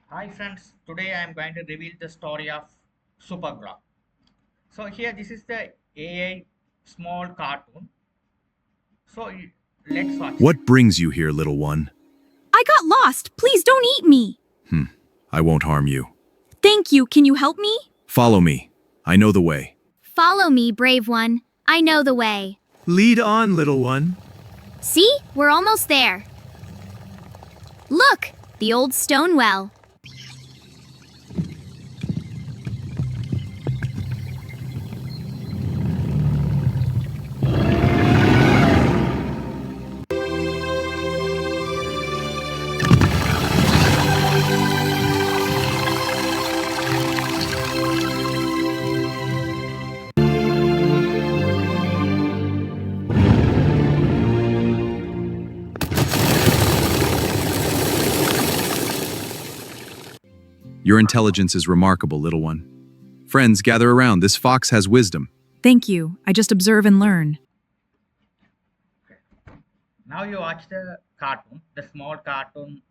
Hi friends, today I am going to reveal the story of Super Grok. So here this is the AI small cartoon. So let's watch it. What brings you here, little one? I got lost. Please don't eat me. I won't harm you. Thank you. Can you help me? Follow me. I know the way. Follow me, brave one. I know the way. Lead on, little one. See? We're almost there. Look! The old stone well. Your intelligence is remarkable, little one. Friends, gather around. This fox has wisdom. Thank you. I just observe and learn. Now you watch the cartoon, the small cartoon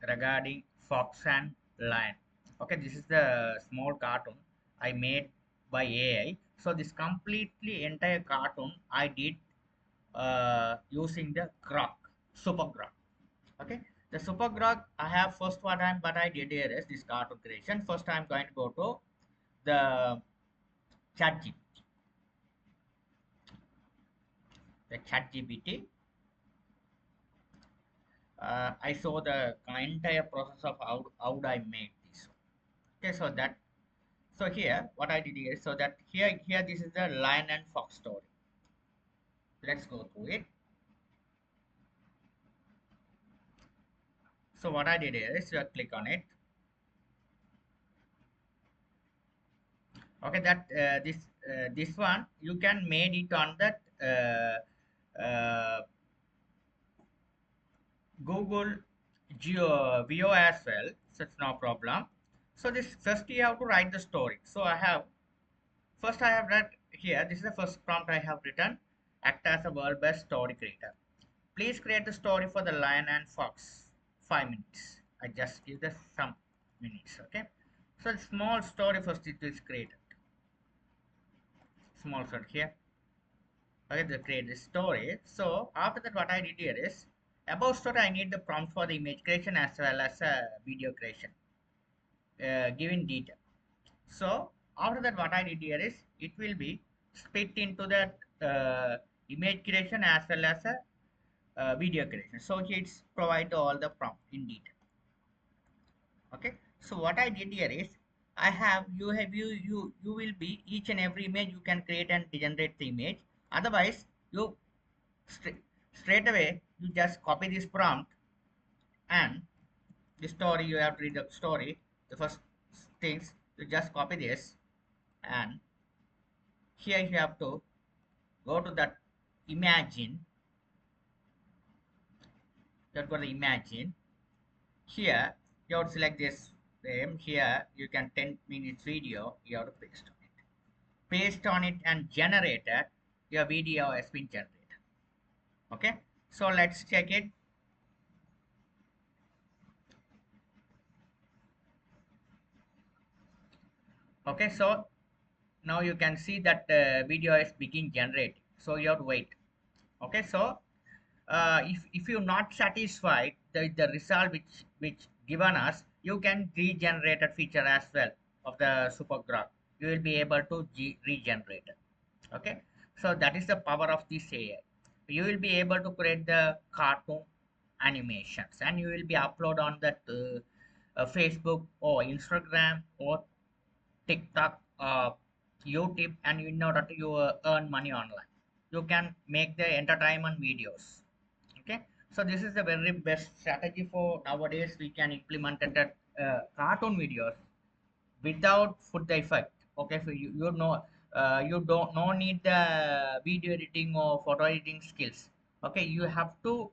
regarding fox and lion. Okay, this is the small cartoon I made by AI. So this completely entire cartoon I did using the Grok, Super Grok. Okay, the Super Grok I have first what I did here is this cartoon creation. First I'm going to go to the chat GPT. The chat GPT. I saw the entire process of how would I make this. Okay, so here what I did here so that here this is the lion and fox story. Let's go through it. So what I did here is click on it. Okay, that this one you can made it on that Google Vio as well, so it's no problem. So this first you have to write the story. So I have read here. This is the first prompt I have written. Act as a world best story creator. Please create the story for the lion and fox. 5 minutes. I just give the some minutes. Okay. So small story first it is created. Small story here. Okay, to create the story. So after that, what I did here is about story. I need the prompt for the image creation as well as video creation. Given detail. So after that, what I did here is it will be split into that image creation as well as a video creation. So it's provide all the prompt in detail. Okay. So what I did here is I have you will be each and every image you can create and generate the image. Otherwise, you straight straight away you just copy this prompt and the story you have to read the story. The first things you just copy this and here you have to go to that imagine that go to imagine here you have to select this frame here you can 10 minutes video you have to paste on it and generated your video has been generated. Okay, so let's check it. Okay, so now you can see that video is begin generating, so you have to wait. Okay, so if you're not satisfied the result which given us, you can regenerate a feature as well of the super graph. You will be able to regenerate it. Okay, so that is the power of this AI. You will be able to create the cartoon animations and you will be upload on that Facebook or Instagram or TikTok, YouTube, and in order to you earn money online, you can make the entertainment videos. Okay, so this is the very best strategy for nowadays. We can implement it at cartoon videos without put the effect. Okay, so you know you don't no need the video editing or photo editing skills. Okay, you have to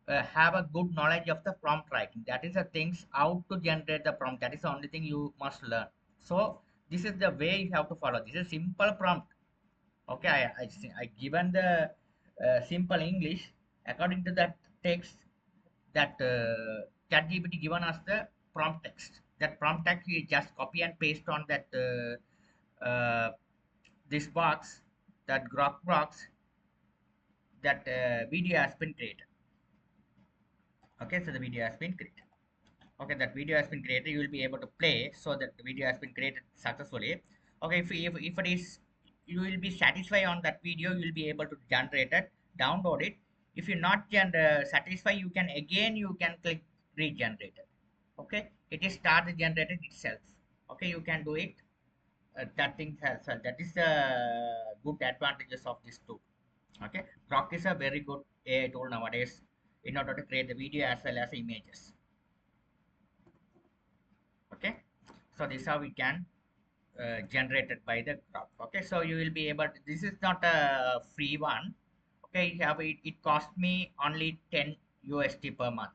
have a good knowledge of the prompt writing. That is the things how to generate the prompt. That is the only thing you must learn. So this is the way you have to follow. This is simple prompt. Okay, I given the simple English according to that text that ChatGPT given us the prompt text. That prompt text you just copy and paste on that this box, that Grok box, that video has been created. Okay, so the video has been created. Okay, that video has been created, you will be able to play. So that the video has been created successfully. Okay, if it is, you will be satisfied on that video, you will be able to generate it, download it. If you're not satisfied, you can again, you can click regenerate it. Okay, it is start generated itself. Okay, you can do it. That thing has that is the good advantages of this tool. Okay, Grok is a very good AI tool nowadays in order to create the video as well as images. Okay, so this is how we can generated by the Grok. Okay, so you will be able to, this is not a free one. Okay, you have it cost me only 10 USD per month.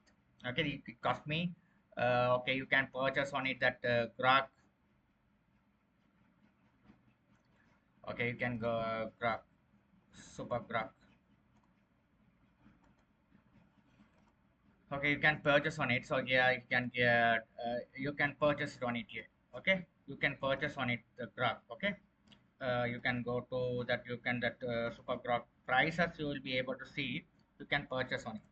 Okay, it cost me okay, you can purchase on it that Grok. Okay, you can go Grok, super Grok. Okay, you can purchase on it. So yeah, you can get you can purchase it on it here. Okay, you can purchase on it the Grok. Okay, you can go to that, you can that super Grok prices, you will be able to see. You can purchase on it.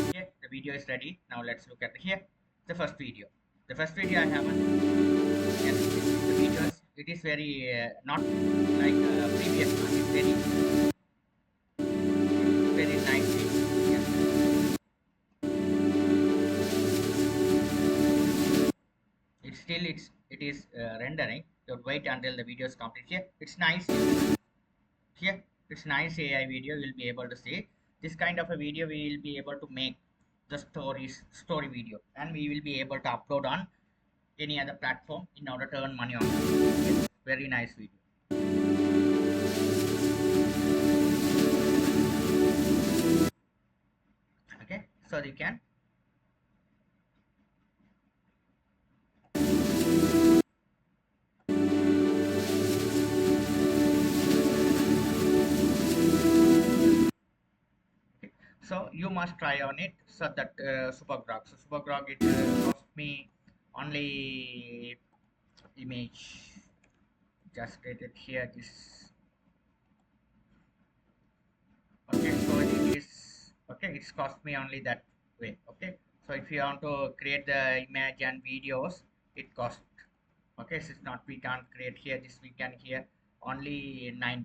Okay, the video is ready. Now let's look at here the first video. The first video I haven't. Yes, the videos, it is very not like previous one. It's very nice video. Yes. It's still it is rendering. So wait until the video is complete. Here it's nice. Here it's nice AI video. You'll be able to see this kind of a video. We will be able to make the story video, and we will be able to upload on any other platform in order to earn money on it. Yes, very nice video. Okay, so you can. Okay, so you must try on it. So that super grok. So super grok, it cost me only image. Just get it here. This. Okay, so it is okay. It's cost me only that way. Okay, so if you want to create the image and videos, it cost. Okay, so it's not, we can't create here. This we can here only $9.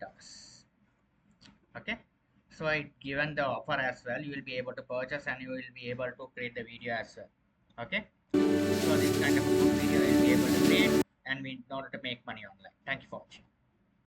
Okay, so I given the offer as well. You will be able to purchase and you will be able to create the video as well. Okay, so this kind of a good video will be able to create and we in order to make money online. Thank you for watching.